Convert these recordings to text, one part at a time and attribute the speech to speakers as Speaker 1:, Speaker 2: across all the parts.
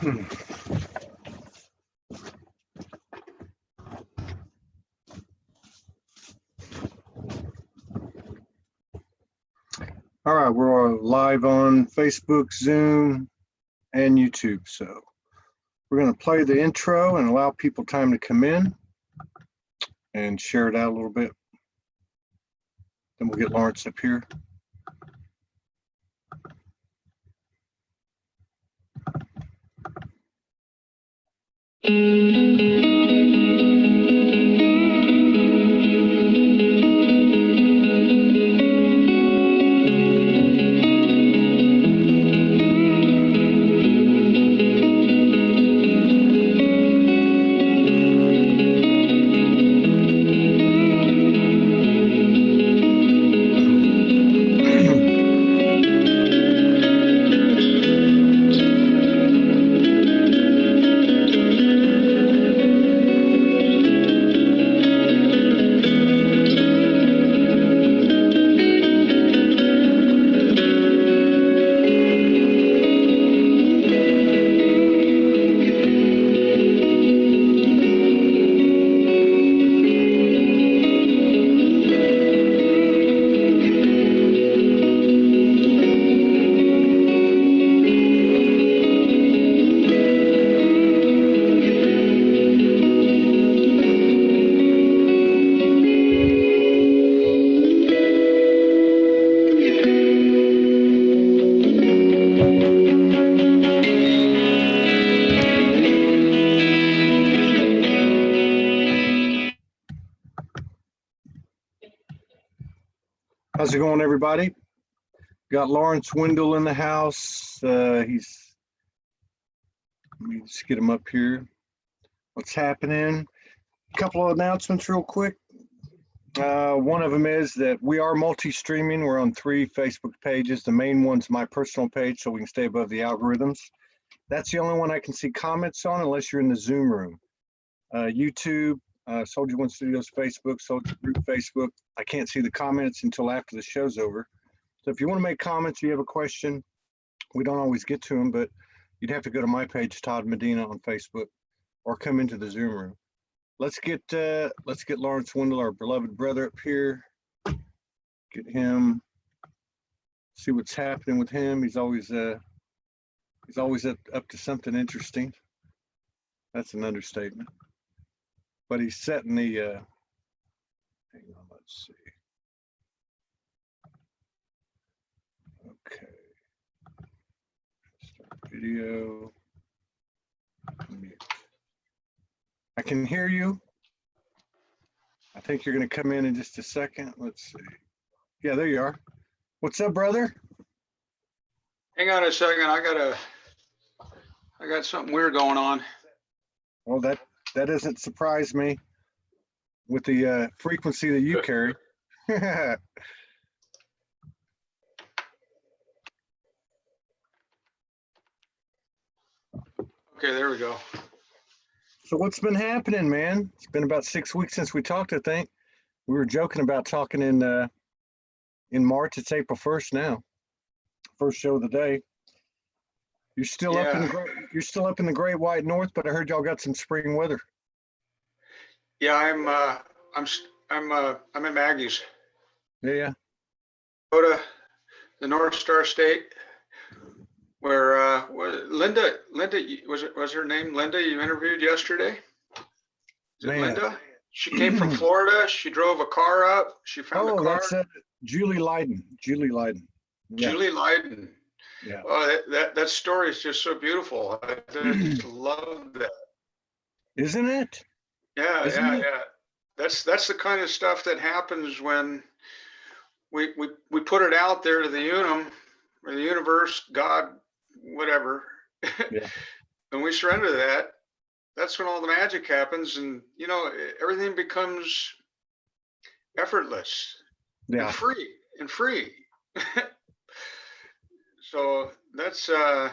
Speaker 1: All right, we're live on Facebook, Zoom, and YouTube. So we're going to play the intro and allow people time to come in and share it out a little bit. Then we'll get Lawrence up here. How's it going, everybody? Got Lawrence Wendell in the house. Let me just get him up here. What's happening? A couple of announcements real quick. One of them is that we are multi-streaming. We're on 3 Facebook pages. The main one's my personal page, so we can stay above the algorithms. That's the only one I can see comments on unless you're in the Zoom room. YouTube, Soldier One Studios Facebook, Soldier Group Facebook. I can't see the comments until after the show's over. So if you want to make comments, you have a question, we don't always get to them, but you'd have to go to my page, Todd Medina on Facebook, or come into the Zoom room. Let's get Lawrence Wendell, our beloved brother, up here. Get him. See what's happening with him. He's always up to something interesting. That's an understatement. But he's setting the, hang on, let's see. Okay. Start video. Mute. I can hear you. I think you're going to come in just a second. Let's see. Yeah, there you are. What's up, brother?
Speaker 2: Hang on a second. I got something weird going on.
Speaker 1: Well, that doesn't surprise me with the frequency that you carry.
Speaker 2: Okay, there we go.
Speaker 1: So what's been happening, man? It's been about 6 weeks since we talked, I think. We were joking about talking in March. It's April 1st now. First show of the day. You're still up in the Great White North, but I heard y'all got some spring weather.
Speaker 2: Yeah, I'm in Maggie's.
Speaker 1: Yeah.
Speaker 2: Go to the North Star State, where Linda was her name Linda? You interviewed yesterday. Is it Linda? She came from Florida. She drove a car up. She found a car.
Speaker 1: That's Julie Leyden. Yeah.
Speaker 2: Julie Leyden.
Speaker 1: Yeah.
Speaker 2: Oh, that story is just so beautiful. I just love that.
Speaker 1: Isn't it?
Speaker 2: Yeah, yeah. That's the kind of stuff that happens when we put it out there to the unum or the universe, God, whatever.
Speaker 1: Yeah.
Speaker 2: When we surrender to that, that's when all the magic happens, and everything becomes effortless and free. So that's I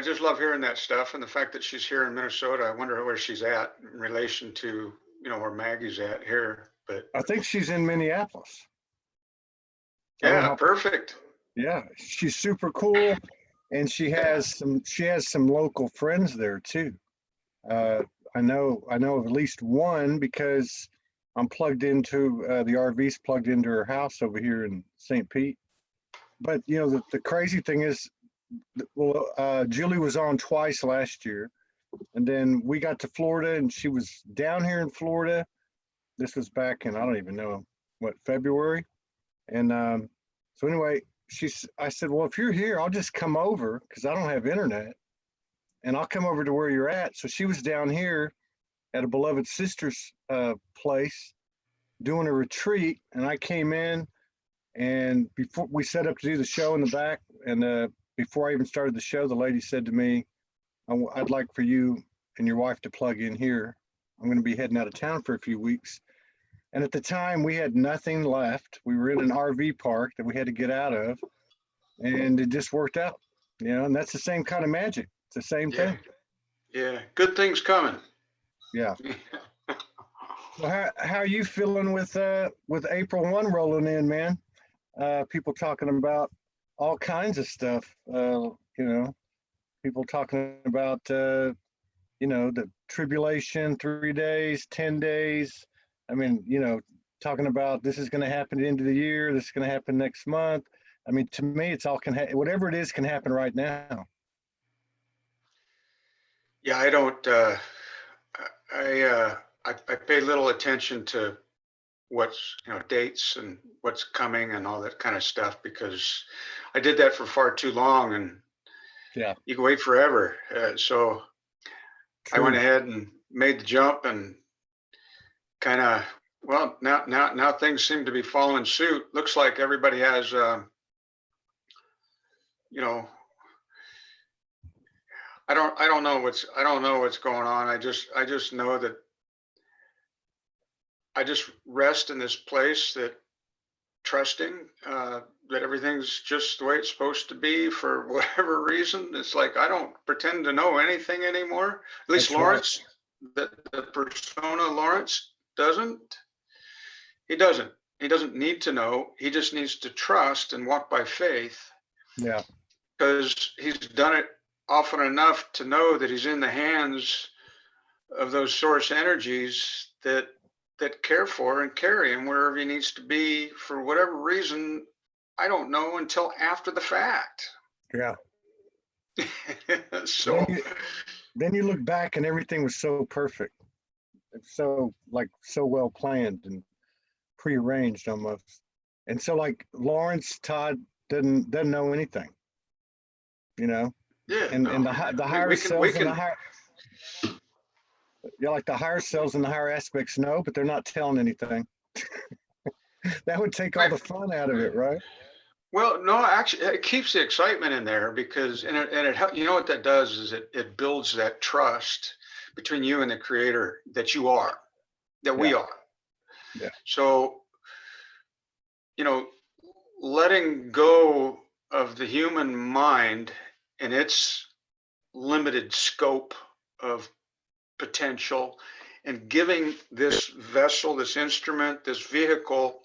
Speaker 2: just love hearing that stuff, and the fact that she's here in Minnesota. I wonder where she's at in relation to where Maggie's at here. But
Speaker 1: I think she's in Minneapolis.
Speaker 2: Yeah, perfect.
Speaker 1: Yeah, she's super cool, and she has some local friends there too. Uh, I know of at least one because I'm plugged into the RV's plugged into her house over here in St. Pete. But you know the crazy thing is, well, Julie was on twice last year, and then we got to Florida, and she was down here in Florida. This was back in I don't even know what February, and so anyway, I said, well, if you're here, I'll just come over because I don't have internet, and I'll come over to where you're at. So she was down here at a beloved sister's place doing a retreat, and I came in, and before we set up to do the show in the back, and before I even started the show, the lady said to me, I'd like for you and your wife to plug in here. I'm going to be heading out of town for a few weeks. And at the time, we had nothing left. We were in an RV park that we had to get out of, and it just worked out, you know, and that's the same kind of magic. It's the same
Speaker 2: Yeah.
Speaker 1: thing.
Speaker 2: Yeah. Good things coming.
Speaker 1: Yeah. So how are you feeling with April 1 rolling in, man? People talking about all kinds of stuff. You know, people talking about you know, the tribulation, 3 days, 10 days. I mean, you know, talking about this is going to happen at the end of the year. This is going to happen next month. I mean, to me, it's all whatever it is can happen right now.
Speaker 2: Yeah, I don't. I pay little attention to what's, dates and what's coming and all that kind of stuff because I did that for far too long, and
Speaker 1: Yeah,
Speaker 2: you can wait forever. So I went
Speaker 1: true.
Speaker 2: ahead and made the jump and kind of, well, now things seem to be following suit. Looks like everybody has, you know, I don't know what's going on. I just know that I just rest in this place, that trusting that everything's just the way it's supposed to be for whatever reason. It's like I don't pretend to know anything anymore. At least
Speaker 1: That's right.
Speaker 2: Lawrence, the persona Lawrence doesn't. He doesn't. He doesn't need to know. He just needs to trust and walk by faith
Speaker 1: Yeah,
Speaker 2: because he's done it often enough to know that he's in the hands of those source energies that care for and carry him wherever he needs to be for whatever reason. I don't know until after the fact.
Speaker 1: yeah.
Speaker 2: So
Speaker 1: Then you look back and everything was so perfect. It's so so well planned and prearranged almost. And so like Lawrence Todd doesn't know anything, you know.
Speaker 2: yeah,
Speaker 1: And
Speaker 2: no,
Speaker 1: the
Speaker 2: we,
Speaker 1: higher
Speaker 2: we can we
Speaker 1: selves and
Speaker 2: can
Speaker 1: like the higher selves and the higher aspects know, but they're not telling anything. That would take all
Speaker 2: right.
Speaker 1: the fun out of it, right?
Speaker 2: Well, no, actually, it keeps the excitement in there because, you know what that does is it builds that trust between you and the creator that you are, that we
Speaker 1: Yeah,
Speaker 2: are.
Speaker 1: yeah,
Speaker 2: So, letting go of the human mind and its limited scope of potential and giving this vessel, this instrument, this vehicle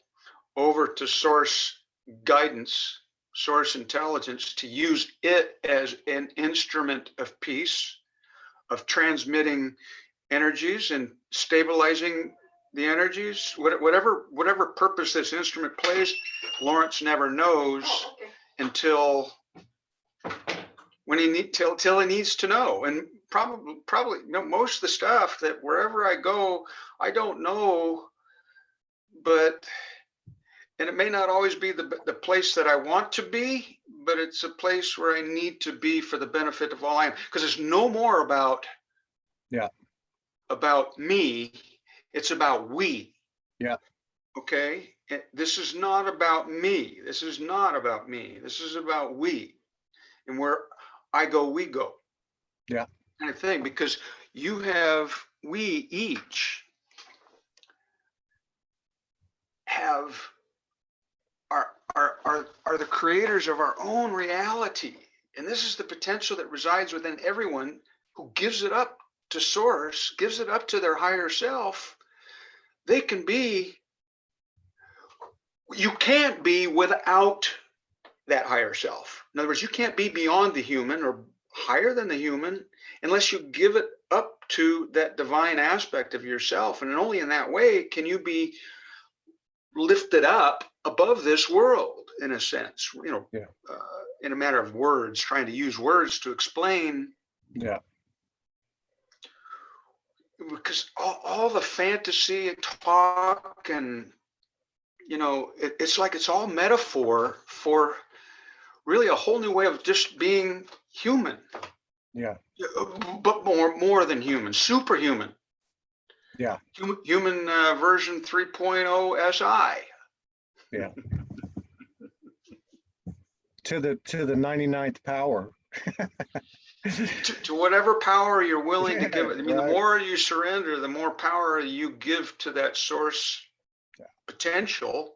Speaker 2: over to source guidance, source intelligence, to use it as an instrument of peace, of transmitting energies and stabilizing the energies, whatever purpose this instrument plays. Lawrence never knows until when till he needs to know. And probably most of the stuff that wherever I go, I don't know, and it may not always be the place that I want to be, but it's a place where I need to be for the benefit of all I am, because it's no more about
Speaker 1: yeah,
Speaker 2: me, it's about we.
Speaker 1: yeah,
Speaker 2: Okay, this is not about me. This is not about me. This is about we, and where I go, we go,
Speaker 1: yeah,
Speaker 2: kind of thing. Because we each have are the creators of our own reality, and this is the potential that resides within everyone who gives it up to source, gives it up to their higher self. They can be. You can't be without that higher self. In other words, you can't be beyond the human or higher than the human unless you give it up to that divine aspect of yourself. And only in that way can you be lifted up above this world, in a sense,
Speaker 1: Yeah.
Speaker 2: in a matter of words, trying to use words to explain.
Speaker 1: Yeah.
Speaker 2: Because all the fantasy and talk and, it's like it's all metaphor for really a whole new way of just being human.
Speaker 1: Yeah.
Speaker 2: But more than human, superhuman.
Speaker 1: Yeah.
Speaker 2: Human version 3.0 SI.
Speaker 1: Yeah. To the 99th power.
Speaker 2: to whatever power you're willing to
Speaker 1: Yeah,
Speaker 2: give it. I mean,
Speaker 1: right.
Speaker 2: the more you surrender, the more power you give to that source potential,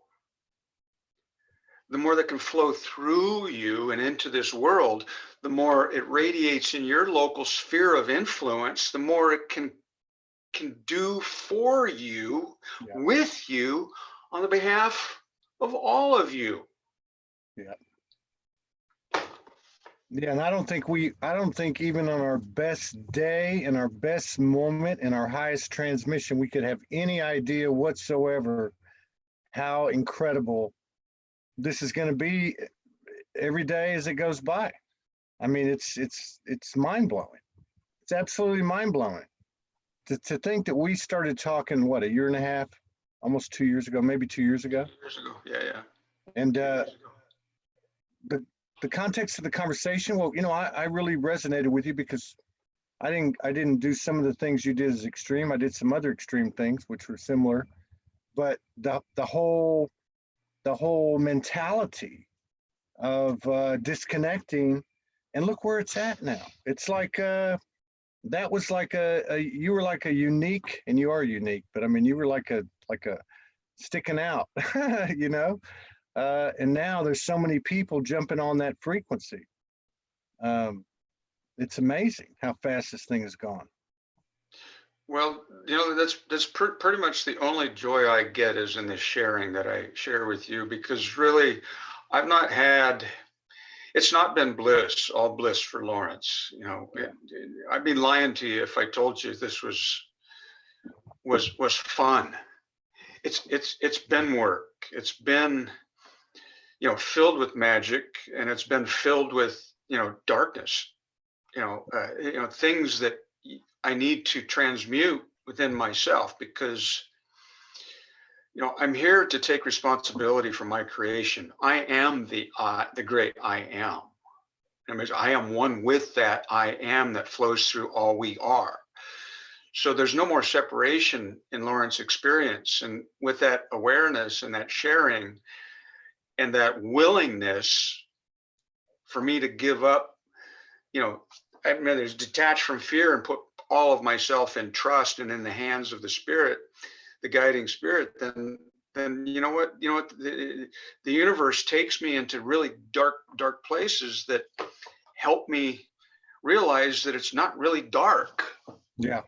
Speaker 2: the more that can flow through you and into this world, the more it radiates in your local sphere of influence, the more it can do for you, with you, on the behalf of all of you.
Speaker 1: Yeah. Yeah, and I don't think even on our best day and our best moment and our highest transmission, we could have any idea whatsoever how incredible this is going to be every day as it goes by. I mean, it's mind blowing. It's absolutely mind blowing to think that we started talking, what, a year and a half, almost 2 years ago, maybe 2 years ago.
Speaker 2: 2 years ago, yeah.
Speaker 1: And the context of the conversation, well, I really resonated with you because I didn't do some of the things you did as extreme. I did some other extreme things which were similar, but the whole mentality of disconnecting, and look where it's at now. It's like that was like you were like a unique, and you are unique, but I mean you were like a sticking out, and now there's so many people jumping on that frequency. It's amazing how fast this thing has gone.
Speaker 2: Well, that's pretty much the only joy I get is in the sharing that I share with you, because really I've not had, it's not been all bliss for Lawrence. I'd be lying to you if I told you this was fun. It's been work. It's been, filled with magic, and it's been filled with, darkness, things that I need to transmute within myself, because, I'm here to take responsibility for my creation. I am the great I am. I am one with that I am that flows through all we are. So there's no more separation in Lawrence's experience. And with that awareness and that sharing and that willingness for me to give up, there's detached from fear and put all of myself in trust and in the hands of the spirit, the guiding spirit, then the universe takes me into really dark places that help me realize that it's not really dark.
Speaker 1: Yeah.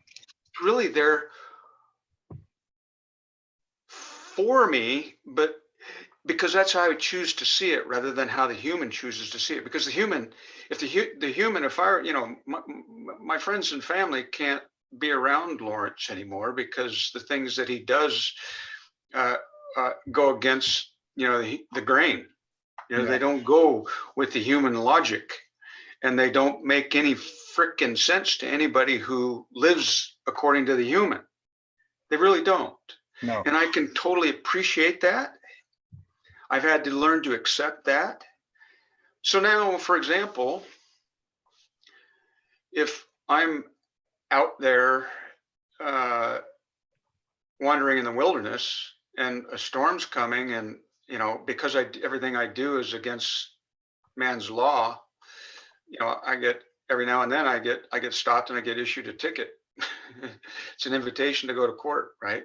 Speaker 2: It's really there for me, but because that's how I would choose to see it rather than how the human chooses to see it. Because if I were, my friends and family can't be around Lawrence anymore because the things that he does go against, the grain. They don't go with the human logic, and they don't make any frickin' sense to anybody who lives according to the human. They really don't.
Speaker 1: No.
Speaker 2: And I can totally appreciate that. I've had to learn to accept that. So now, for example, if I'm out there wandering in the wilderness and a storm's coming, and because everything I do is against man's law, I get, every now and then I get stopped and I get issued a ticket. It's an invitation to go to court, right?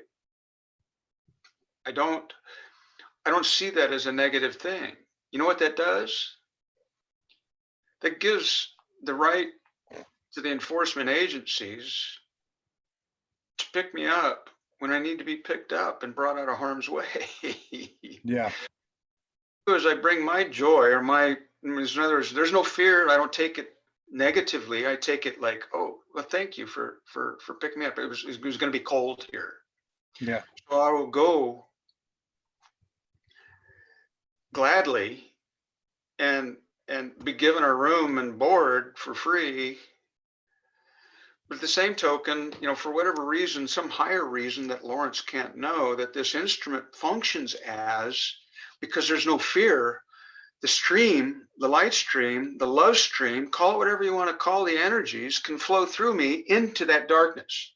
Speaker 2: I don't see that as a negative thing. You know what that does? That gives the right to the enforcement agencies to pick me up when I need to be picked up and brought out of harm's way.
Speaker 1: Yeah.
Speaker 2: do is I bring my joy or in other words, there's no fear. I don't take it negatively. I take it like, oh, well, thank you for picking me up. It was going to be cold here.
Speaker 1: Yeah.
Speaker 2: So I will go gladly and be given a room and board for free. But at the same token, for whatever reason, some higher reason that Lawrence can't know, that this instrument functions as, because there's no fear, the stream, the light stream, the love stream, call it whatever you want to call the energies, can flow through me into that darkness.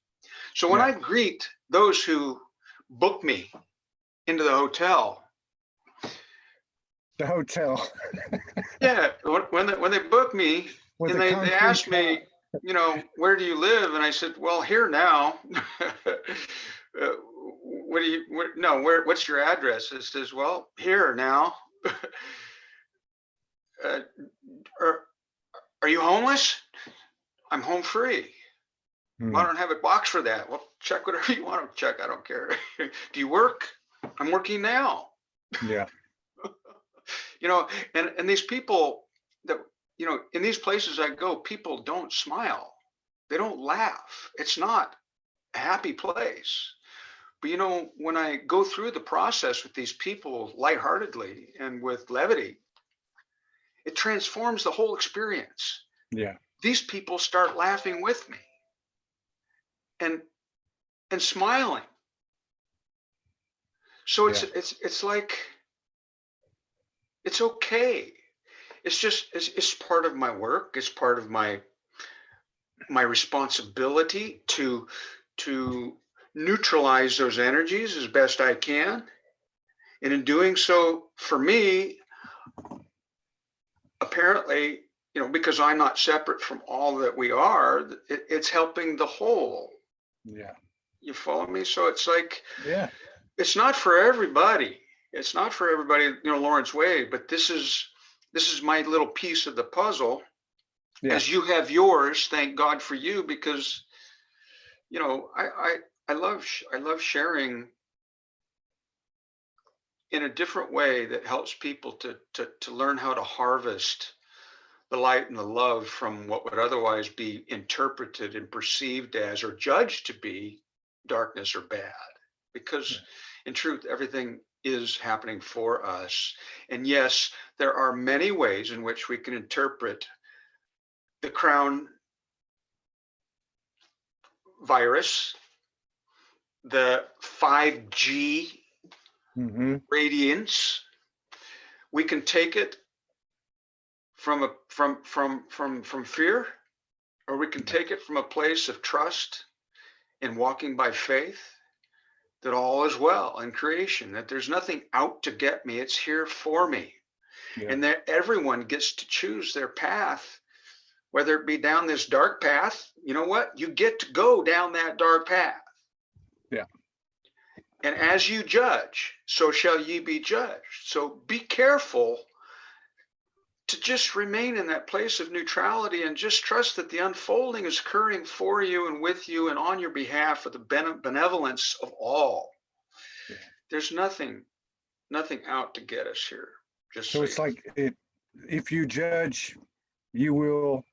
Speaker 2: So when I greet those who book me into the hotel. Yeah, when they book me, and they ask me, where do you live? And I said, well, here now. What's your address? It says, well, here now. Are you homeless? I'm home free. Well, I don't have a box for that. Well, check whatever you want to check. I don't care. Do you work? I'm working now.
Speaker 1: Yeah.
Speaker 2: And these people that, in these places I go, people don't smile. They don't laugh. It's not a happy place. But, when I go through the process with these people lightheartedly and with levity, it transforms the whole experience.
Speaker 1: Yeah.
Speaker 2: These people start laughing with me and smiling. So it's like, it's okay. It's part of my work. It's part of my responsibility to neutralize those energies as best I can. And in doing so, for me, apparently, because I'm not separate from all that we are, it's helping the whole.
Speaker 1: Yeah.
Speaker 2: You follow me? So it's like,
Speaker 1: yeah,
Speaker 2: it's not for everybody. It's not for everybody, Lawrence way, but this is my little piece of the puzzle. Yeah. As you have yours, thank God for you, because, I love sharing in a different way that helps people to learn how to harvest the light and the love from what would otherwise be interpreted and perceived as, or judged to be, darkness or bad. Because in truth, everything is happening for us. And yes, there are many ways in which we can interpret the crown virus, the 5G radiance. We can take it from fear, or we can take it from a place of trust and walking by faith that all is well in creation, that there's nothing out to get me, it's here for me. Yeah. And that everyone gets to choose their path, whether it be down this dark path. You know what? You get to go down that dark path.
Speaker 1: Yeah.
Speaker 2: And as you judge, so shall ye be judged. So be careful to just remain in that place of neutrality and just trust that the unfolding is occurring for you and with you and on your behalf for the benevolence of all. Yeah. There's nothing out to get us here. Just
Speaker 1: so it's like if you judge, you will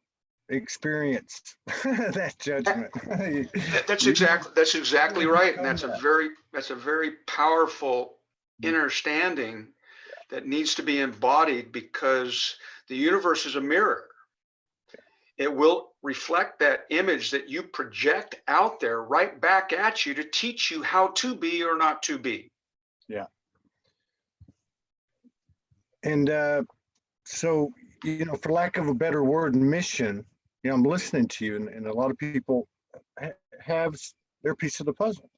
Speaker 1: experience that judgment.
Speaker 2: That's exactly right. And that's a very powerful understanding that needs to be embodied, because the universe is a mirror. It will reflect that image that you project out there right back at you to teach you how to be or not to be.
Speaker 1: Yeah. And so, for lack of a better word, mission, I'm listening to you, and a lot of people have their piece of the puzzle.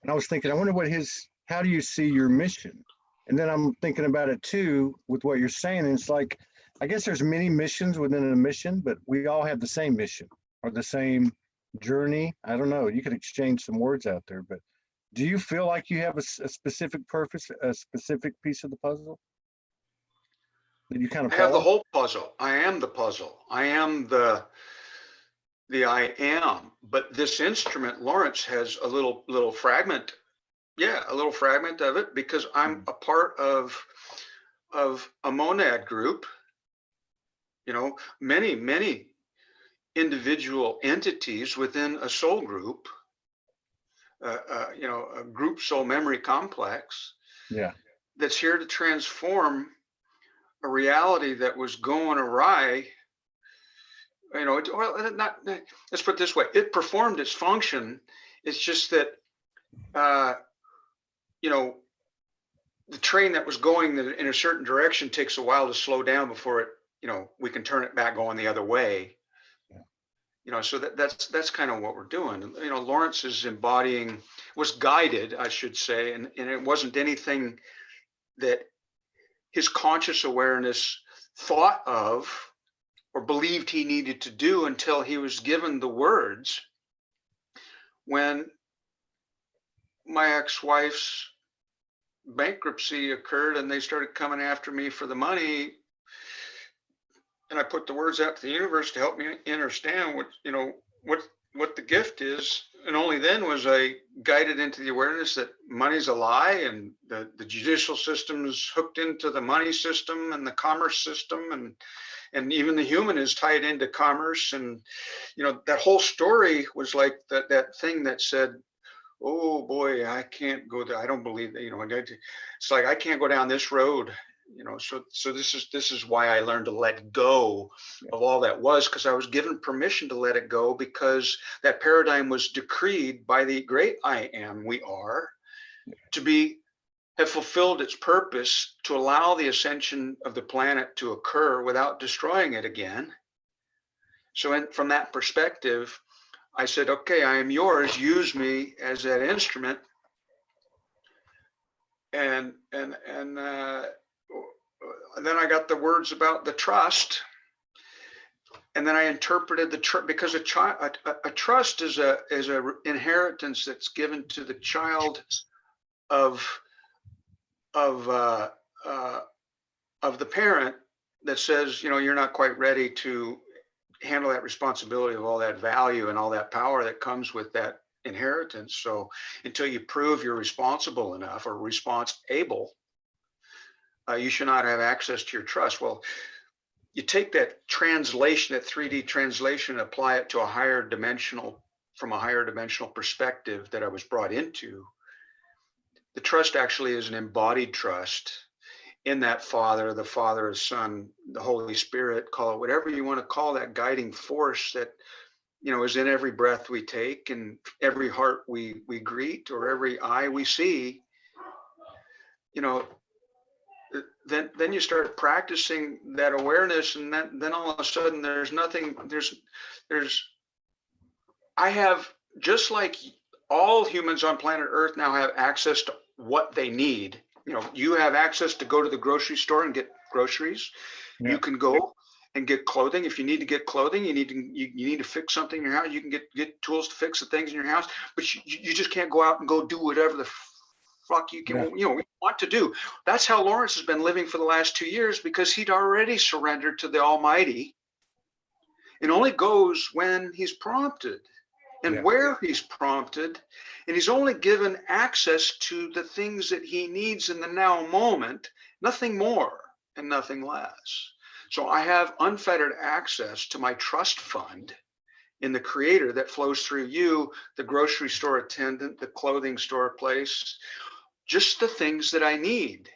Speaker 1: And I was thinking, I wonder how do you see your mission? And then I'm thinking about it too, with what you're saying. And it's like, I guess there's many missions within a mission, but we all have the same mission or the same journey. I don't know. You could exchange some words out there, but do you feel like you have a specific purpose, a specific piece of the puzzle that you kind of
Speaker 2: I have the whole puzzle. I am the puzzle. I am the I am. But this instrument, Lawrence, has a little fragment. Yeah, a little fragment of it, because I'm a part of of a monad group, many individual entities within a soul group, a group soul memory complex
Speaker 1: Yeah.
Speaker 2: that's here to transform a reality that was going awry. Let's put it this way: it performed its function. It's just that, the train that was going in a certain direction takes a while to slow down before it, we can turn it back going the other way. So that's kind of what we're doing. Lawrence is was guided, I should say, and it wasn't anything that his conscious awareness thought of or believed he needed to do until he was given the words when my ex-wife's bankruptcy occurred and they started coming after me for the money. And I put the words out to the universe to help me understand what the gift is. And only then was I guided into the awareness that money's a lie, and the judicial system is hooked into the money system and the commerce system, and even the human is tied into commerce. And that whole story was like that thing that said, oh boy, I can't go there. I don't believe that, it's like, I can't go down this road. So this is why I learned to let go of all that was, because I was given permission to let it go, because that paradigm was decreed by the great I am, we are, to have fulfilled its purpose to allow the ascension of the planet to occur without destroying it again. So from that perspective, I said, okay, I am yours, use me as that instrument. And then I got the words about the trust, and then I interpreted the trust, because a trust is a inheritance that's given to the child of the parent, that says, you're not quite ready to handle that responsibility of all that value and all that power that comes with that inheritance. So until you prove you're responsible enough or response-able, you should not have access to your trust. Well, you take that translation, that 3D translation, and apply it to from a higher dimensional perspective that I was brought into. The trust actually is an embodied trust in that Father, the Son, the Holy Spirit, call it whatever you want to call that guiding force that, is in every breath we take and every heart we greet, or every eye we see. Then you start practicing that awareness, and then all of a sudden I have, just like all humans on planet Earth now have access to what they need. You have access to go to the grocery store and get groceries. Yeah. You can go and get clothing. If you need to get clothing, you need to fix something in your house, you can get tools to fix the things in your house, but you just can't go out and go do whatever the fuck you can, want to do. That's how Lawrence has been living for the last 2 years, because he'd already surrendered to the Almighty, and only goes when he's prompted and where he's prompted, and he's only given access to the things that he needs in the now moment, nothing more and nothing less. So I have unfettered access to my trust fund in the Creator that flows through you, the grocery store attendant, the clothing store place, just the things that I need.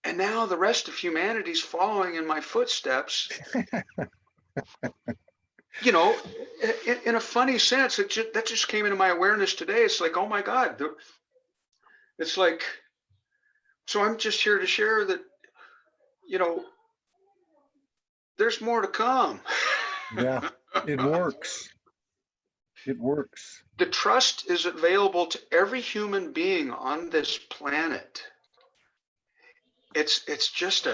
Speaker 2: And now the rest of humanity's following in my footsteps. In a funny sense, that just came into my awareness today. It's like, oh my God. It's like, so I'm just here to share that, there's more to come.
Speaker 1: Yeah, it works. It works.
Speaker 2: The trust is available to every human being on this planet. It's just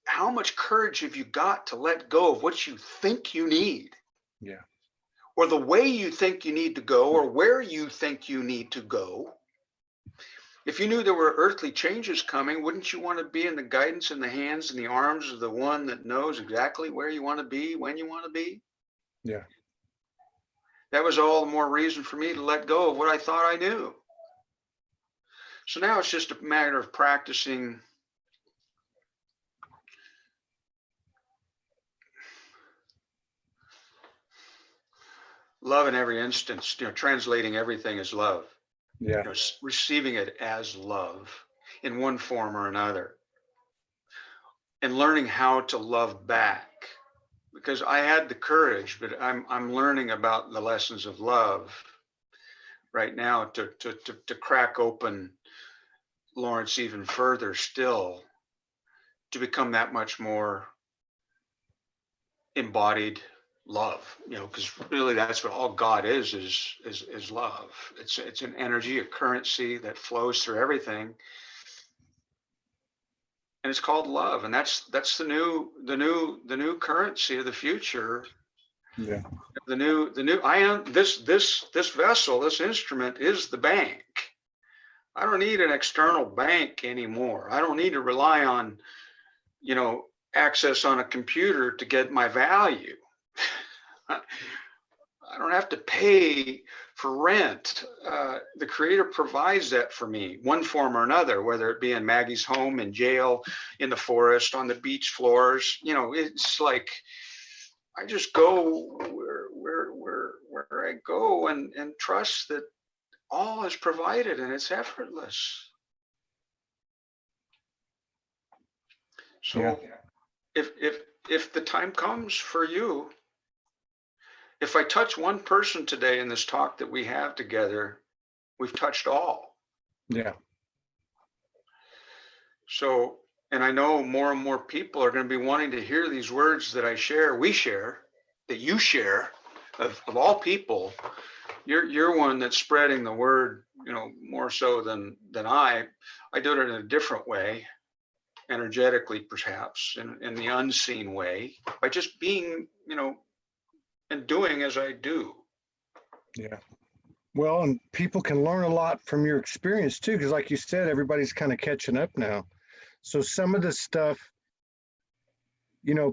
Speaker 2: how much courage have you got to let go of what you think you need?
Speaker 1: Yeah.
Speaker 2: Or the way you think you need to go, or where you think you need to go. If you knew there were earthly changes coming, wouldn't you want to be in the guidance, in the hands and the arms of the one that knows exactly where you want to be, when you want to be?
Speaker 1: Yeah.
Speaker 2: That was all the more reason for me to let go of what I thought I knew. So now it's just a matter of practicing love in every instance, translating everything as love,
Speaker 1: Yeah.
Speaker 2: receiving it as love in one form or another, and learning how to love back. Because I had the courage, but I'm learning about the lessons of love right now to crack open Lawrence even further still, to become that much more embodied love, because really that's what all God is love. It's an energy, a currency that flows through everything, and it's called love. And that's the new currency of the future.
Speaker 1: Yeah.
Speaker 2: The new I am this vessel, this instrument is the bank. I don't need an external bank anymore. I don't need to rely on, access on a computer to get my value. I don't have to pay for rent. The Creator provides that for me, one form or another, whether it be in Maggie's home, in jail, in the forest, on the beach floors. It's like I just go where I go and trust that all is provided and it's effortless. So
Speaker 1: Yeah.
Speaker 2: if the time comes for you, if I touch one person today in this talk that we have together, we've touched all.
Speaker 1: Yeah.
Speaker 2: So, and I know more and more people are going to be wanting to hear these words that we share, that you share, of all people. You're one that's spreading the word, more so than I. I do it in a different way, energetically perhaps, in the unseen way, by just being, and doing as I do.
Speaker 1: Yeah. Well, and people can learn a lot from your experience too, because like you said, everybody's kind of catching up now. So some of the stuff,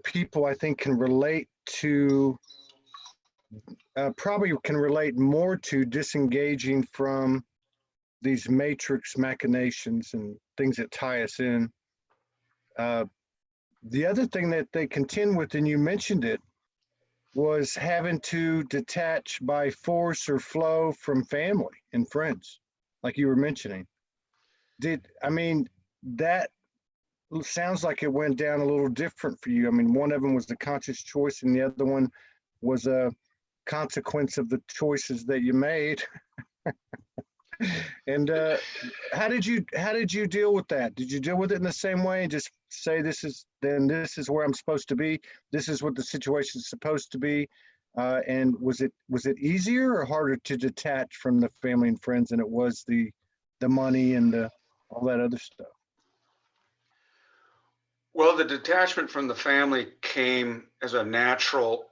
Speaker 1: people I think can relate to, probably can relate more to disengaging from these matrix machinations and things that tie us in. The other thing that they contend with, and you mentioned it, was having to detach by force or flow from family and friends, like you were mentioning. That sounds like it went down a little different for you. I mean, one of them was the conscious choice, and the other one was a consequence of the choices that you made. And how did you deal with that? Did you deal with it in the same way and just say, this is where I'm supposed to be, this is what the situation is supposed to be? And was it easier or harder to detach from the family and friends than it was the money and all that other stuff?
Speaker 2: Well, the detachment from the family came as a natural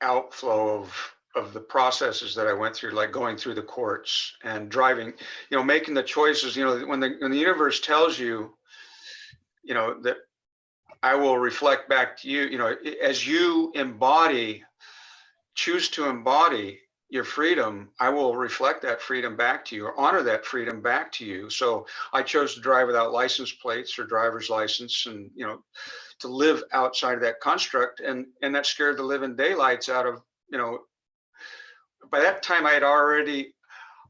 Speaker 2: outflow of the processes that I went through, like going through the courts and driving, making the choices. When the universe tells you, that I will reflect back to you, as you choose to embody your freedom, I will reflect that freedom back to you, or honor that freedom back to you. So I chose to drive without license plates or driver's license, and to live outside of that construct, and that scared the living daylights out of, by that time I'd already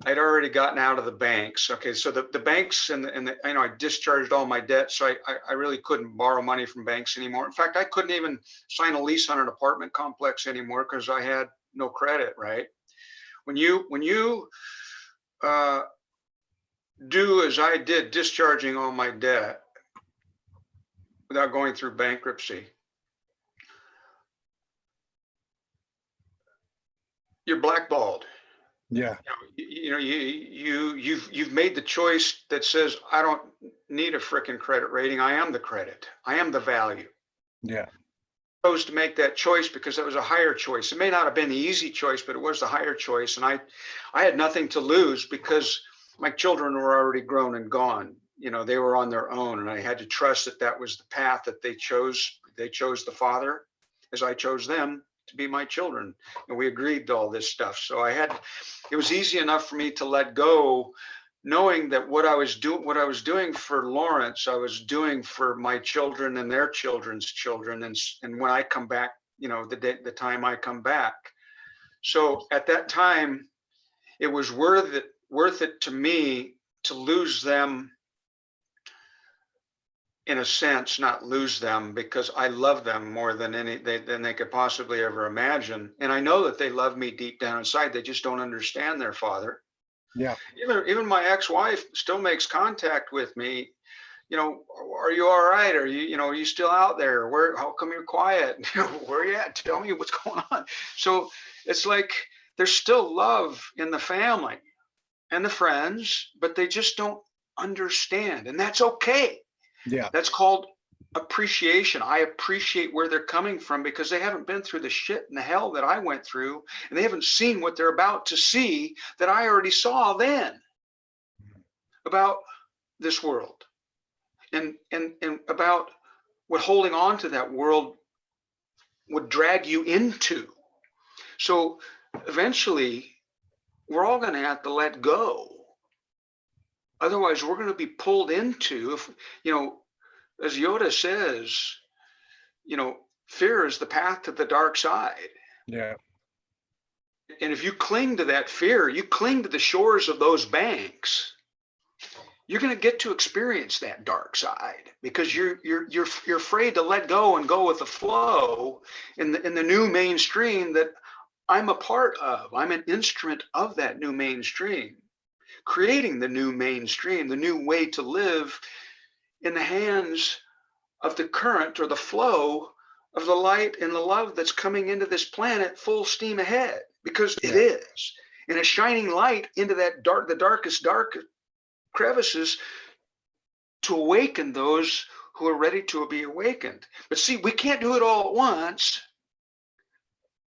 Speaker 2: gotten out of the banks. Okay, so the banks and I discharged all my debt, so I really couldn't borrow money from banks anymore. In fact, I couldn't even sign a lease on an apartment complex anymore because I had no credit. Right? When you do as I did, discharging all my debt without going through bankruptcy, you're blackballed.
Speaker 1: Yeah.
Speaker 2: You've made the choice that says, I don't need a frickin' credit rating. I am the credit. I am the value.
Speaker 1: Yeah.
Speaker 2: I chose to make that choice because that was a higher choice. It may not have been the easy choice, but it was the higher choice. And I had nothing to lose because my children were already grown and gone. They were on their own, and I had to trust that was the path that they chose. They chose the Father as I chose them to be my children, and we agreed to all this stuff. So it was easy enough for me to let go, knowing that what I was doing for Lawrence, I was doing for my children and their children's children, and when I come back, the time I come back. So at that time, it was worth it to me to lose them, in a sense, not lose them, because I love them more than than they could possibly ever imagine. And I know that they love me deep down inside. They just don't understand their father.
Speaker 1: Yeah.
Speaker 2: Even my ex-wife still makes contact with me. Are you all right? Are you still out there? How come you're quiet? Where are you at? Tell me what's going on. So it's like there's still love in the family and the friends, but they just don't understand. And that's okay.
Speaker 1: Yeah.
Speaker 2: That's called appreciation. I appreciate where they're coming from because they haven't been through the shit and the hell that I went through, and they haven't seen what they're about to see that I already saw then about this world and about what holding on to that world would drag you into. So eventually we're all going to have to let go. Otherwise we're going to be pulled into, as Yoda says, fear is the path to the dark side.
Speaker 1: Yeah.
Speaker 2: And if you cling to that fear, you cling to the shores of those banks, you're going to get to experience that dark side because you're afraid to let go and go with the flow in the new mainstream that I'm a part of. I'm an instrument of that new mainstream, creating the new mainstream, the new way to live in the hands of the current or the flow of the light and the love that's coming into this planet full steam ahead, because it is. And a shining light into that the darkest crevices to awaken those who are ready to be awakened. But see, we can't do it all at once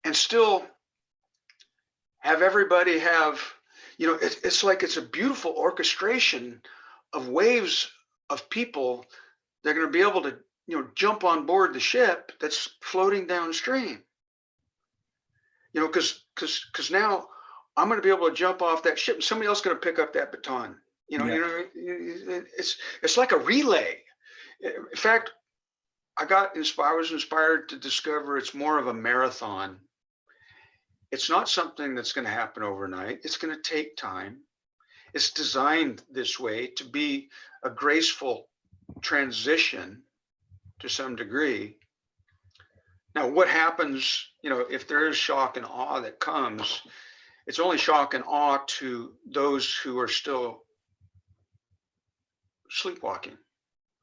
Speaker 2: and still have everybody have, it's like it's a beautiful orchestration of waves of people. They're going to be able to, jump on board the ship that's floating downstream. Because now I'm going to be able to jump off that ship and somebody else is going to pick up that baton. It's like a relay. In fact, I was inspired to discover it's more of a marathon. It's not something that's going to happen overnight. It's going to take time. It's designed this way to be a graceful transition to some degree. Now, what happens, if there is shock and awe that comes, it's only shock and awe to those who are still sleepwalking.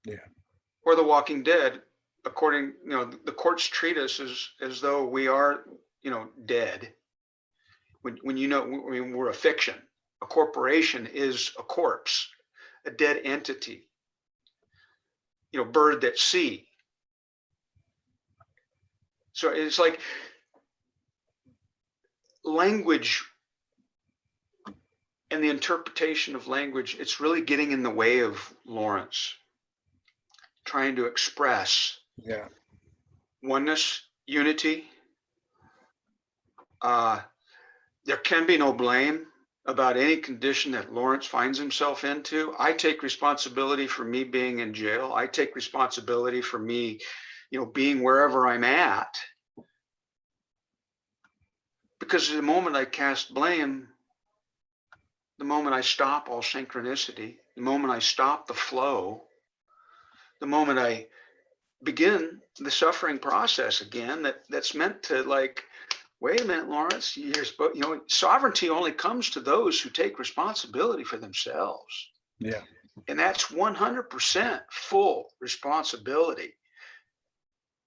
Speaker 2: Yeah. Or the walking dead, according, the courts treat us as though we are, dead. When we're a fiction. A corporation is a corpse, a dead entity. Bird at sea. So it's like language and the interpretation of language, it's really getting in the way of Lawrence trying to express oneness, unity. There can be no blame about any condition that Lawrence finds himself into. I take responsibility for me being in jail. I take responsibility for me, being wherever I'm at. Because the moment I cast blame, the moment I stop all synchronicity, the moment I stop the flow, the moment I begin the suffering process again, that's meant to wait a minute, Lawrence, sovereignty only comes to those who take responsibility for themselves. Yeah. And that's 100% full responsibility.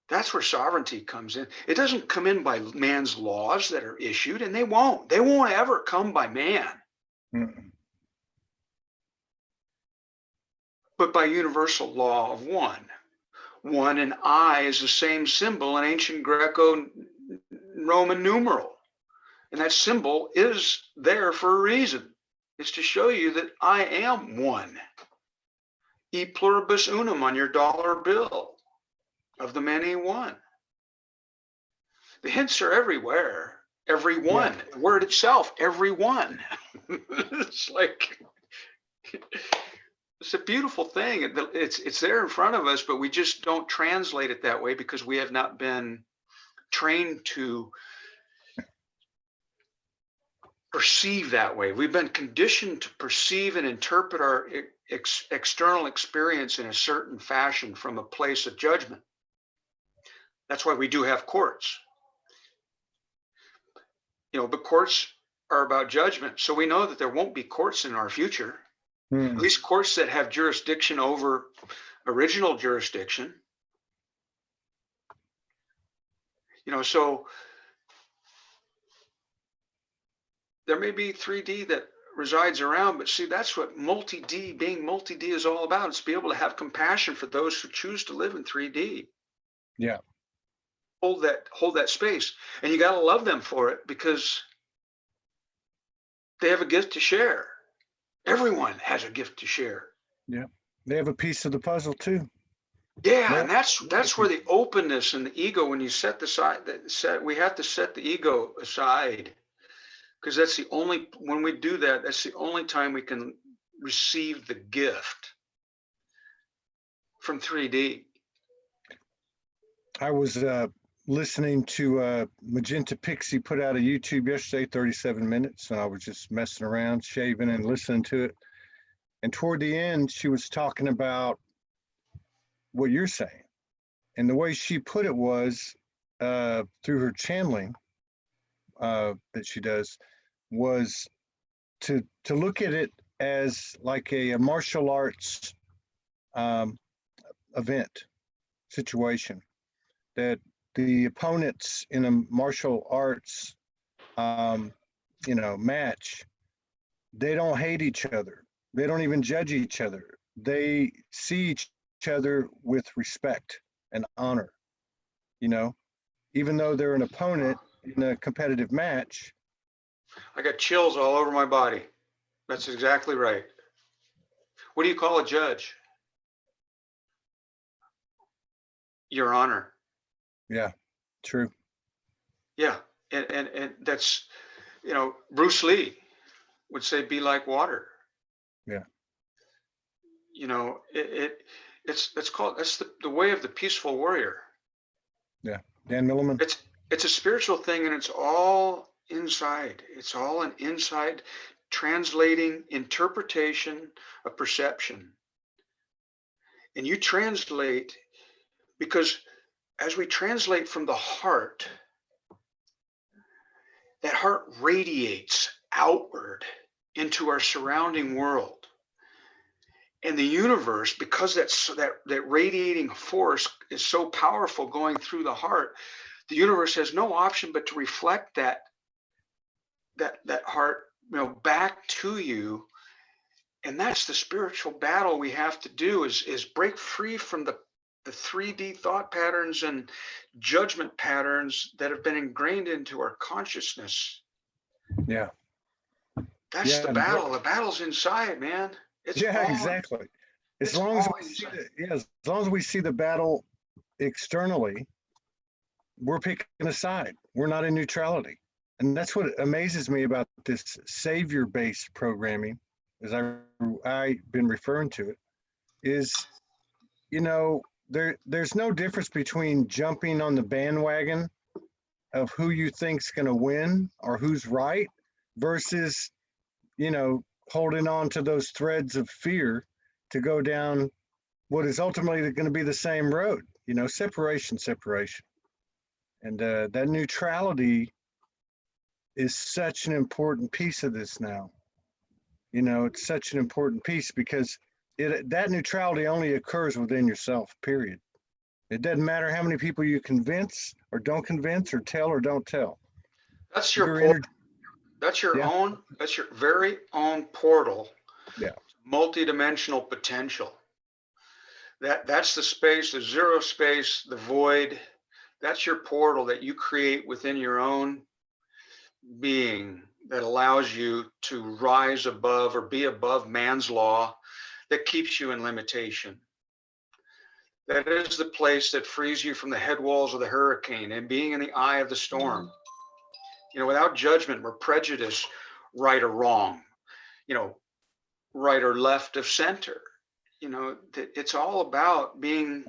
Speaker 2: That's where sovereignty comes in. It doesn't come in by man's laws that are issued, and they won't ever come by man. Mm-mm. But by universal law of one. One and I is the same symbol in ancient Greco-Roman numeral. And that symbol is there for a reason. It's to show you that I am one. E pluribus unum on your dollar bill. Of the many one. The hints are everywhere. Everyone. Yeah. The word itself, everyone. It's like, it's a beautiful thing. It's there in front of us, but we just don't translate it that way because we have not been trained to perceive that way. We've been conditioned to perceive and interpret our external experience in a certain fashion from a place of judgment. That's why we do have courts. But courts are about judgment. So we know that there won't be courts in our future, at least courts that have jurisdiction over original jurisdiction. So there may be 3D that resides around, but see, that's what being multi-D is all about. It's to be able to have compassion for those who choose to live in 3D.
Speaker 1: Yeah.
Speaker 2: Hold that space. And you got to love them for it, because they have a gift to share. Everyone has a gift to share.
Speaker 1: Yeah. They have a piece of the puzzle too.
Speaker 2: Yeah, and that's where the openness and the ego, when you we have to set the ego aside, because that's the only, when we do that, that's the only time we can receive the gift from 3D.
Speaker 1: I was listening to Magenta Pixie put out a YouTube yesterday, 37 minutes, and I was just messing around, shaving and listening to it. And toward the end, she was talking about what you're saying. And the way she put it was through her channeling that she does, was to look at it as like a martial arts event situation, that the opponents in a martial arts match, they don't hate each other. They don't even judge each other. They see each other with respect and honor, even though they're an opponent in a competitive match.
Speaker 2: I got chills all over my body. That's exactly right. What do you call a judge? Your Honor.
Speaker 1: Yeah, true.
Speaker 2: Yeah, and that's, Bruce Lee would say, "Be like water."
Speaker 1: Yeah.
Speaker 2: That's the way of the peaceful warrior.
Speaker 1: Yeah, Dan Milliman.
Speaker 2: It's a spiritual thing, and it's all inside. It's all an inside translating interpretation of perception. And you translate, because as we translate from the heart, that heart radiates outward into our surrounding world. And the universe, because that radiating force is so powerful going through the heart, the universe has no option but to reflect that heart, back to you. And that's the spiritual battle we have to do, is break free from the 3D thought patterns and judgment patterns that have been ingrained into our consciousness.
Speaker 1: Yeah.
Speaker 2: That's the battle. The battle's inside, man.
Speaker 1: Exactly. As long as we see the battle externally, we're picking a side. We're not in neutrality. And that's what amazes me about this savior-based programming, as I've been referring to it, is, there's no difference between jumping on the bandwagon of who you think's going to win or who's right versus, holding on to those threads of fear to go down what is ultimately going to be the same road, separation. And that neutrality is such an important piece of this now. It's such an important piece, because that neutrality only occurs within yourself, period. It doesn't matter how many people you convince or don't convince or tell or don't tell.
Speaker 2: That's your That's your own, that's your very own portal.
Speaker 1: Yeah.
Speaker 2: Multidimensional potential. That's the space, the zero space, the void. That's your portal that you create within your own being, that allows you to rise above or be above man's law that keeps you in limitation. That is the place that frees you from the head walls of the hurricane and being in the eye of the storm. Without judgment or prejudice, right or wrong, right or left of center. It's all about being,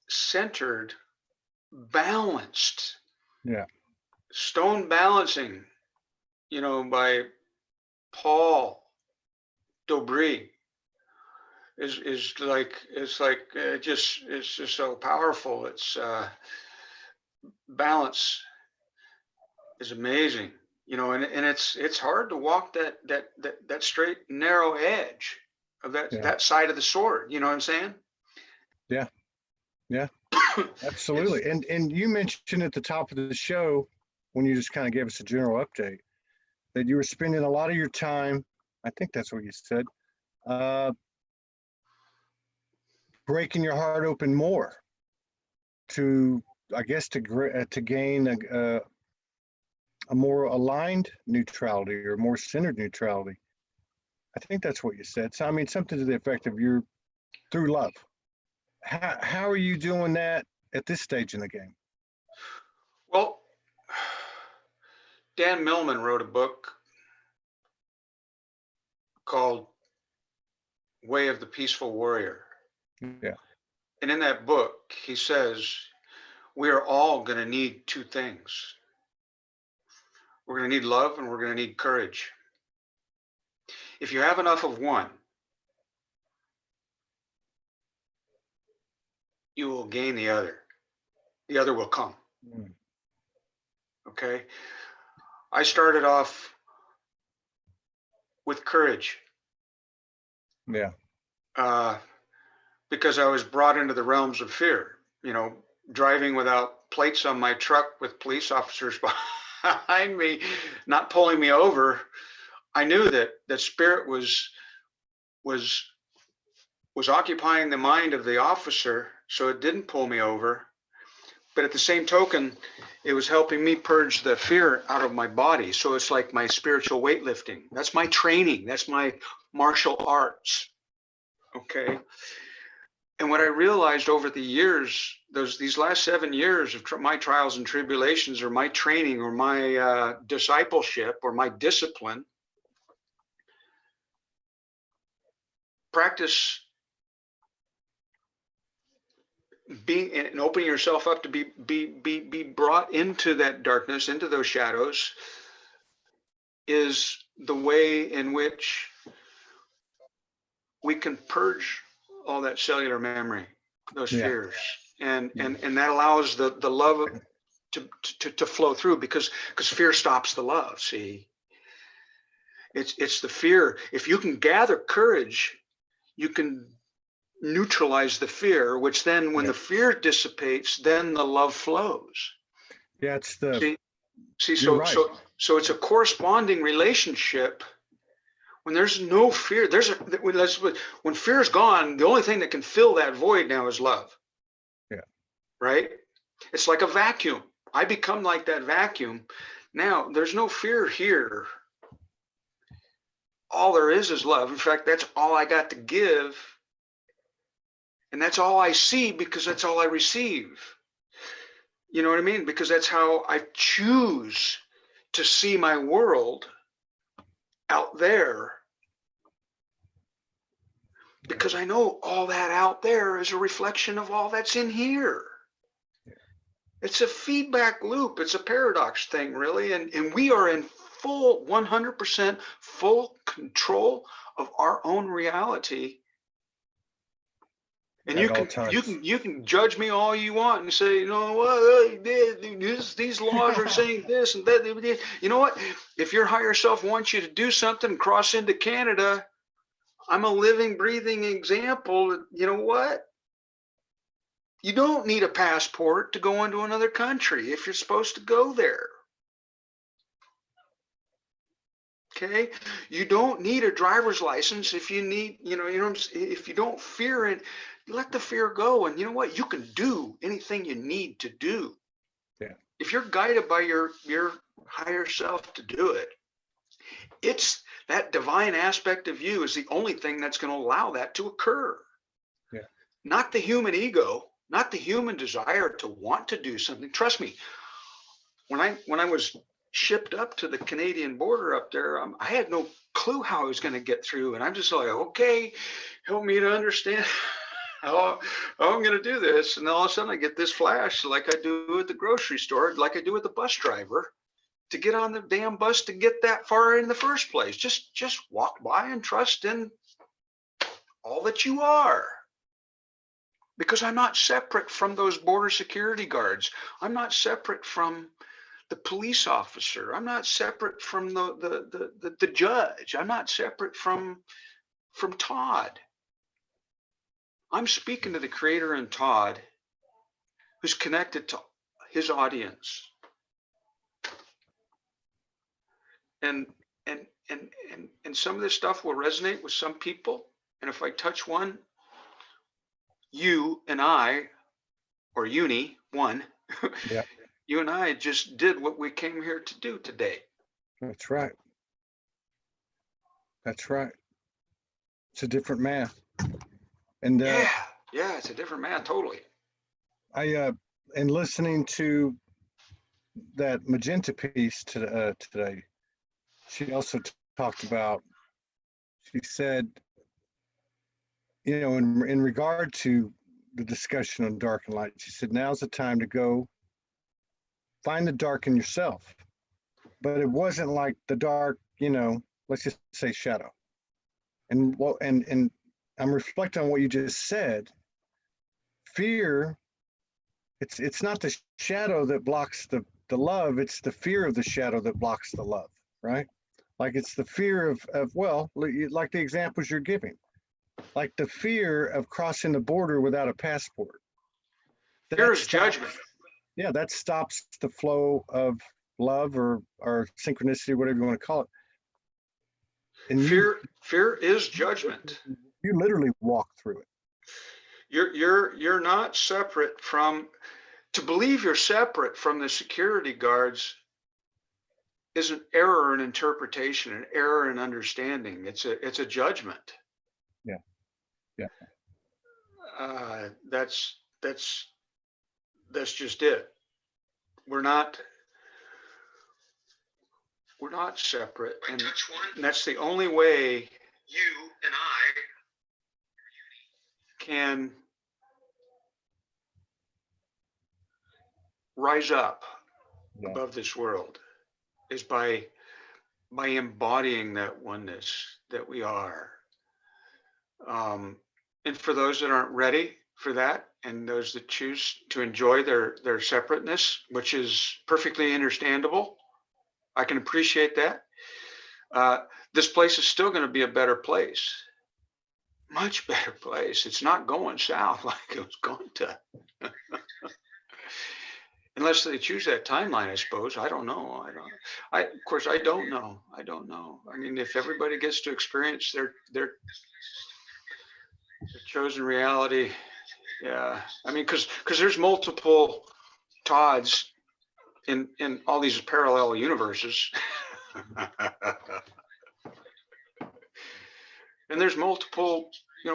Speaker 2: centered, balanced.
Speaker 1: Yeah.
Speaker 2: Stone balancing. by Paul Dobry is like, it's just so powerful. It's balance is amazing, and it's hard to walk that straight narrow edge of that side of the sword. You know what I'm saying?
Speaker 1: Yeah. Yeah. Absolutely. And you mentioned at the top of the show, when you just kind of gave us a general update, that you were spending a lot of your time, I think that's what you said, breaking your heart open more to, I guess, to gain a more aligned neutrality or more centered neutrality. I think that's what you said. So, I mean, something to the effect of you're through love. How are you doing that at this stage in the game?
Speaker 2: Well, Dan Millman wrote a book called Way of the Peaceful Warrior.
Speaker 1: Yeah.
Speaker 2: And in that book, he says, we are all going to need two things. We're going to need love and we're going to need courage. If you have enough of one, you will gain the other. The other will come.
Speaker 1: Mm.
Speaker 2: Okay. I started off with courage.
Speaker 1: Yeah.
Speaker 2: Because I was brought into the realms of fear, driving without plates on my truck with police officers behind me, not pulling me over. I knew that spirit was occupying the mind of the officer, so it didn't pull me over. But at the same token, it was helping me purge the fear out of my body. So it's like my spiritual weightlifting. That's my training. That's my martial arts. Okay. And what I realized over the years, these last 7 years of my trials and tribulations, or my training, or my discipleship, or my discipline, practice being and opening yourself up to be brought into that darkness, into those shadows, is the way in which we can purge all that cellular memory, those fears, and that allows the love to flow through, because fear stops the love. See, it's the fear. If you can gather courage, you can neutralize the fear, which then when the fear dissipates, then the love flows.
Speaker 1: Yeah, it's the
Speaker 2: so right. So it's a corresponding relationship. When there's no fear, when fear is gone, the only thing that can fill that void now is love.
Speaker 1: Yeah.
Speaker 2: Right? It's like a vacuum. I become like that vacuum. Now, there's no fear here. All there is love. In fact, that's all I got to give. And that's all I see, because that's all I receive. You know what I mean? Because that's how I choose to see my world out there. Because I know all that out there is a reflection of all that's in here. It's a feedback loop. It's a paradox thing, really. And we are in full 100% full control of our own reality. And you can judge me all you want and say, these laws are saying this and that. You know what? If your higher self wants you to do something, cross into Canada, I'm a living, breathing example. You know what? You don't need a passport to go into another country if you're supposed to go there. Okay? You don't need a driver's license if you need, if you don't fear it, let the fear go. And you know what? You can do anything you need to do.
Speaker 1: Yeah.
Speaker 2: If you're guided by your higher self to do it, it's that divine aspect of you is the only thing that's going to allow that to occur.
Speaker 1: Yeah.
Speaker 2: Not the human ego, not the human desire to want to do something. Trust me, when I was shipped up to the Canadian border up there, I had no clue how I was going to get through. And I'm just like, okay, help me to understand how I'm going to do this. And then all of a sudden I get this flash, like I do at the grocery store, like I do with the bus driver. to get on the damn bus to get that far in the first place. Just walk by and trust in all that you are. Because I'm not separate from those border security guards. I'm not separate from the police officer. I'm not separate from the judge. I'm not separate from Todd. I'm speaking to the creator in Todd, who's connected to his audience. And some of this stuff will resonate with some people. And if I touch one, you and I, or uni, one,
Speaker 1: Yeah,
Speaker 2: you and I just did what we came here to do today.
Speaker 1: that's right. That's right. It's a different math. And
Speaker 2: Yeah, it's a different man, totally.
Speaker 1: in listening to that Magenta piece today, she also talked about, she said, in regard to the discussion on dark and light, she said, now's the time to go find the dark in yourself. But it wasn't like the dark, let's just say shadow. And I'm reflecting on what you just said. Fear, it's not the shadow that blocks the love, it's the fear of the shadow that blocks the love, right? Like it's the fear of like the examples you're giving, like the fear of crossing the border without a passport.
Speaker 2: Fear is judgment.
Speaker 1: Yeah, that stops the flow of love or synchronicity, whatever you want to call it. And
Speaker 2: fear is judgment.
Speaker 1: You literally walk through it.
Speaker 2: You're not separate from, to believe you're separate from the security guards is an error in interpretation, an error in understanding. It's a judgment.
Speaker 1: Yeah.
Speaker 2: That's just it. We're not separate, and that's the only way you and I can rise up above this world, is by embodying that oneness that we are. And for those that aren't ready for that, and those that choose to enjoy their separateness, which is perfectly understandable, I can appreciate that. This place is still going to be a better place, much better place. It's not going south like it was going to. Unless they choose that timeline, I suppose. I don't know. Of course, I don't know. I mean, if everybody gets to experience their chosen reality, yeah. I mean, because there's multiple Todds in all these parallel universes. And there's multiple,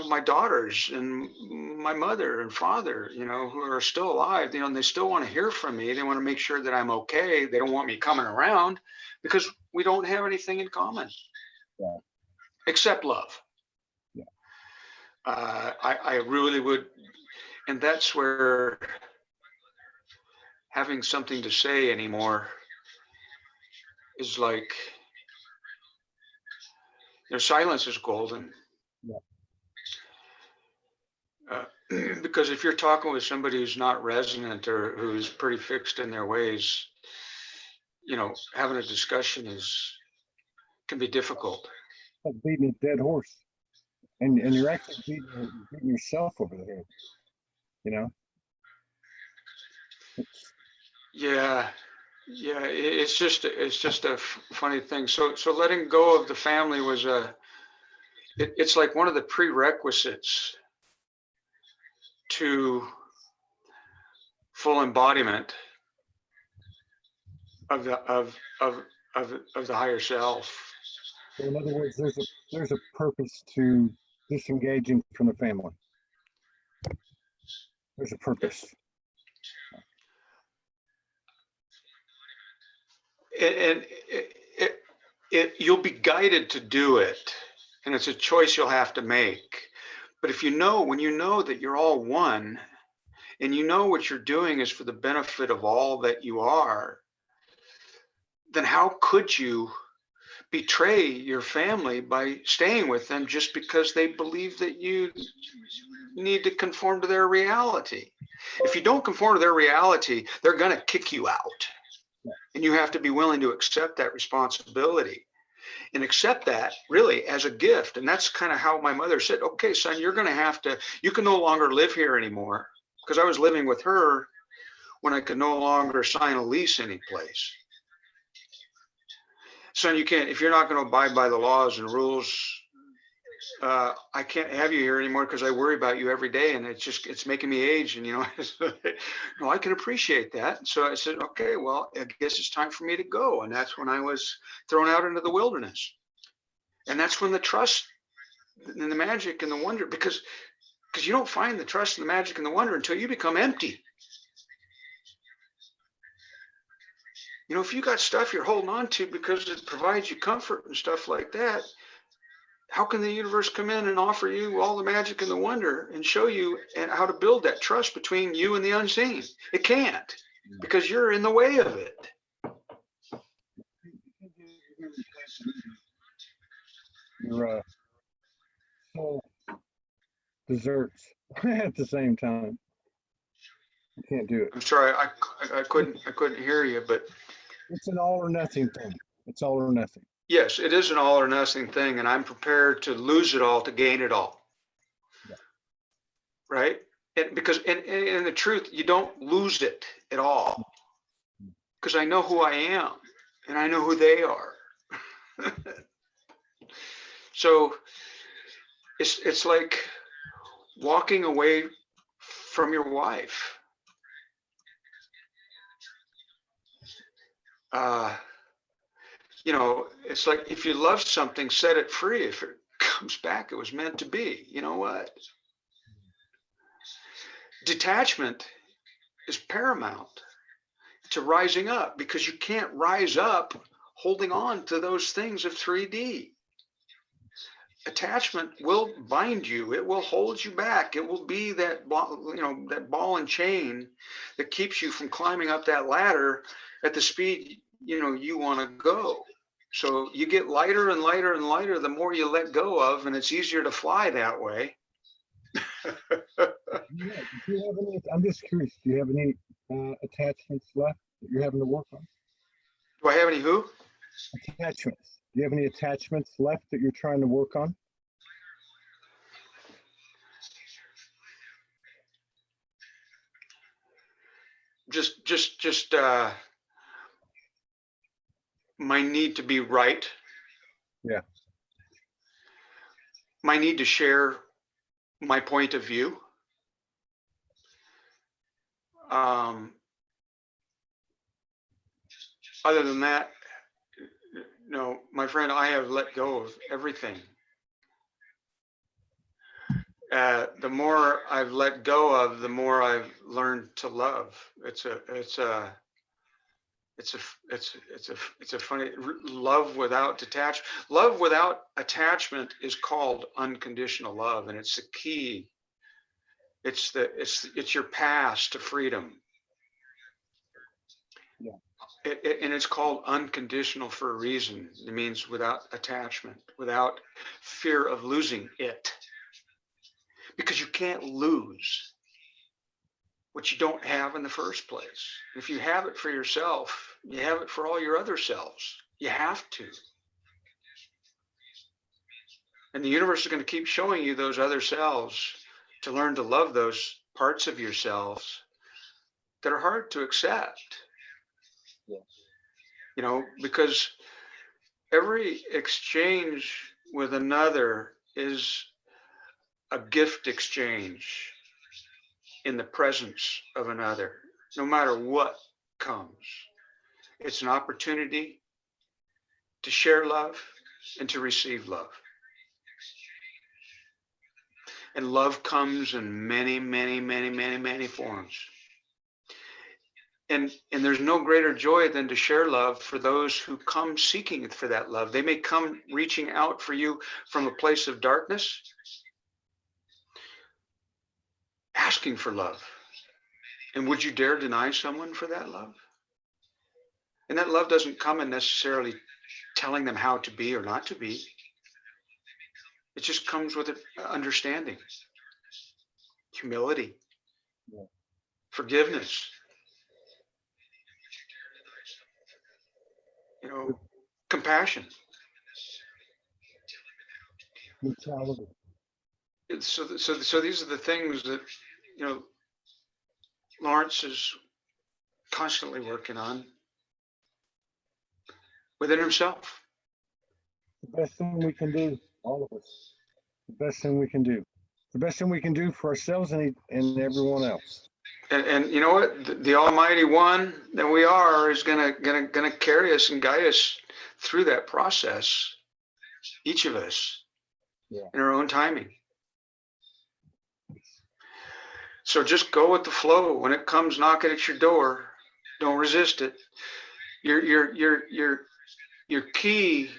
Speaker 2: my daughters and my mother and father, who are still alive, and they still want to hear from me. They want to make sure that I'm okay. They don't want me coming around because we don't have anything in common.
Speaker 1: Yeah.
Speaker 2: Except love.
Speaker 1: Yeah.
Speaker 2: I really would. And that's where having something to say anymore is like, silence is golden.
Speaker 1: Yeah.
Speaker 2: Because if you're talking with somebody who's not resonant or who's pretty fixed in their ways, having a discussion can be difficult.
Speaker 1: Like beating a dead horse, and you're actually beating yourself over the head.
Speaker 2: Yeah, it's just a funny thing. So letting go of the family was it's like one of the prerequisites to full embodiment of the higher self.
Speaker 1: So in other words, there's a purpose to disengaging from the family. There's a purpose.
Speaker 2: And you'll be guided to do it, and it's a choice you'll have to make. But when you know that you're all one, and what you're doing is for the benefit of all that you are, then how could you betray your family by staying with them just because they believe that you need to conform to their reality? If you don't conform to their reality, they're going to kick you out. And you have to be willing to accept that responsibility and accept that really as a gift. And that's kind of how my mother said, okay, son, you're going to have to, you can no longer live here anymore, because I was living with her when I could no longer sign a lease anyplace. Son, you can't, if you're not going to abide by the laws and rules, I can't have you here anymore because I worry about you every day, and it's making me age. And, no, I can appreciate that. And so I said, okay, well, I guess it's time for me to go. And that's when I was thrown out into the wilderness. And that's when the trust and the magic and the wonder, because you don't find the trust and the magic and the wonder until you become empty. If you got stuff you're holding on to because it provides you comfort and stuff like that, how can the universe come in and offer you all the magic and the wonder and show you and how to build that trust between you and the unseen? It can't, because you're in the way of it.
Speaker 1: Your soul desserts at the same time. You can't do it.
Speaker 2: I'm sorry, I couldn't hear you, but
Speaker 1: It's an all or nothing thing. It's all or nothing.
Speaker 2: yes, it is an all or nothing thing, and I'm prepared to lose it all to gain it all.
Speaker 1: Yeah.
Speaker 2: Right? And because in the truth, you don't lose it at all, because I know who I am and I know who they are. So it's like walking away from your wife. It's like if you love something, set it free. If it comes back, it was meant to be. You know what? Detachment is paramount to rising up, because you can't rise up holding on to those things of 3D. Attachment will bind you. It will hold you back. It will be that ball and chain that keeps you from climbing up that ladder at the speed you want to go. So you get lighter and lighter and lighter the more you let go of, and it's easier to fly that way.
Speaker 1: I'm just curious, do you have any attachments left that you're having to work on?
Speaker 2: Do I have any who?
Speaker 1: Attachments. Do you have any attachments left that you're trying to work on?
Speaker 2: Just my need to be right.
Speaker 1: Yeah.
Speaker 2: My need to share my point of view. Other than that, no, my friend, I have let go of everything. The more I've let go of, the more I've learned to love. It's a funny love without detachment. Love without attachment is called unconditional love, and it's the key. It's your path to freedom.
Speaker 1: Yeah.
Speaker 2: And it's called unconditional for a reason. It means without attachment, without fear of losing it, because you can't lose what you don't have in the first place. If you have it for yourself, you have it for all your other selves. You have to. And the universe is going to keep showing you those other selves to learn to love those parts of yourselves that are hard to accept. Yeah. Because every exchange with another is a gift exchange in the presence of another, no matter what comes. It's an opportunity to share love and to receive love. And love comes in many, many, many, many, many forms. And there's no greater joy than to share love for those who come seeking for that love. They may come reaching out for you from a place of darkness, asking for love. And would you dare deny someone for that love? And that love doesn't come in necessarily telling them how to be or not to be. It just comes with understanding, humility,
Speaker 1: Yeah.
Speaker 2: forgiveness, compassion.
Speaker 1: Mentality.
Speaker 2: So these are the things that, Lawrence is constantly working on within himself.
Speaker 1: The best thing we can do, all of us. The best thing we can do. The best thing we can do for ourselves and everyone else.
Speaker 2: And you know what? The Almighty One that we are is gonna carry us and guide us through that process. Each of us, in our own timing. So just go with the flow. When it comes knocking at your door, don't resist it. Your key.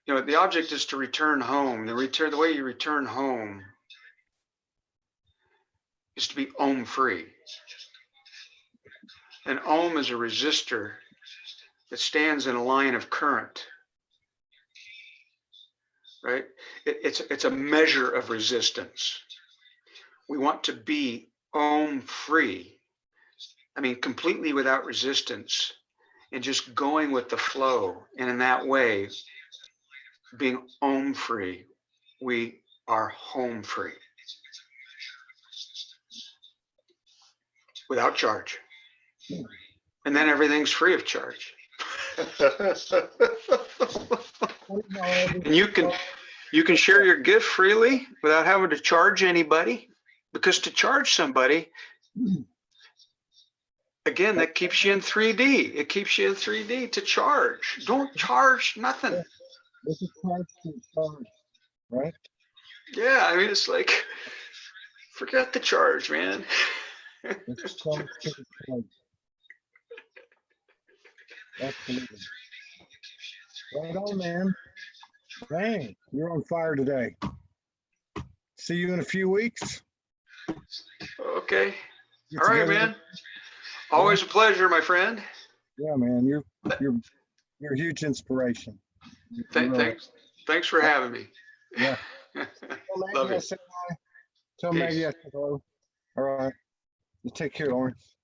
Speaker 2: The object is to return home. The way you return home is to be ohm free. And ohm is a resistor that stands in a line of current, right? It's a measure of resistance. We want to be ohm free. I mean, completely without resistance and just going with the flow. And in that way, being ohm free, we are home free. Without charge. And then everything's free of charge. And you can share your gift freely without having to charge anybody, because to charge somebody, again, that keeps you in 3D. It keeps you in 3D to charge. Don't charge nothing.
Speaker 1: This is charge to charge, right?
Speaker 2: Yeah, I mean, it's like, forget the charge, man.
Speaker 1: This is charge to charge. Absolutely. Right on, man. Dang, you're on fire today. See you in a few weeks.
Speaker 2: Okay. All right, man. Always a pleasure, my friend.
Speaker 1: Yeah, man. You're a huge inspiration.
Speaker 2: Thanks for having me.
Speaker 1: Yeah.
Speaker 2: Love you.
Speaker 1: Tell Maggie I said hello. All right. You take care, Lawrence.